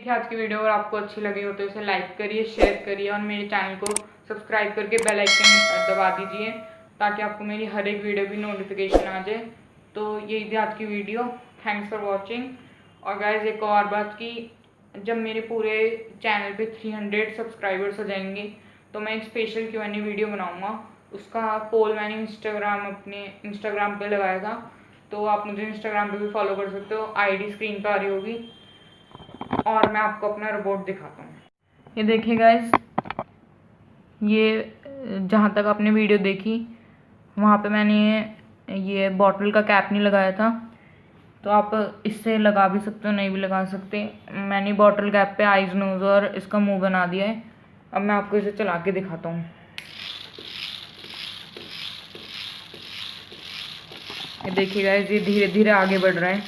थी आज की वीडियो। अगर आपको अच्छी लगी हो तो इसे लाइक करिए, शेयर करिए और मेरे चैनल को सब्सक्राइब करके बेल आइकन दबा दीजिए ताकि आपको मेरी हर एक वीडियो की नोटिफिकेशन आ जाए। तो यही थी आज की वीडियो। Thanks for watching. और गाइज एक और बात की, जब मेरे पूरे चैनल पे 300 सब्सक्राइबर्स हो जाएंगे तो मैं एक स्पेशल Q&A वीडियो बनाऊंगा। उसका पोल मैंने अपने इंस्टाग्राम पे लगाया था, तो आप मुझे इंस्टाग्राम पे भी फॉलो कर सकते हो। आईडी स्क्रीन पर आ रही होगी। और मैं आपको अपना रिपोर्ट दिखाता हूँ। ये देखिए गाइज, ये जहाँ तक आपने वीडियो देखी वहाँ पे मैंने ये बॉटल का कैप नहीं लगाया था, तो आप इससे लगा भी सकते हो, नहीं भी लगा सकते। मैंने बॉटल कैप पे आइज, नोज़ और इसका मुंह बना दिया है। अब मैं आपको इसे चला के दिखाता हूँ। ये देखिए गाइस, ये धीरे धीरे आगे बढ़ रहा है।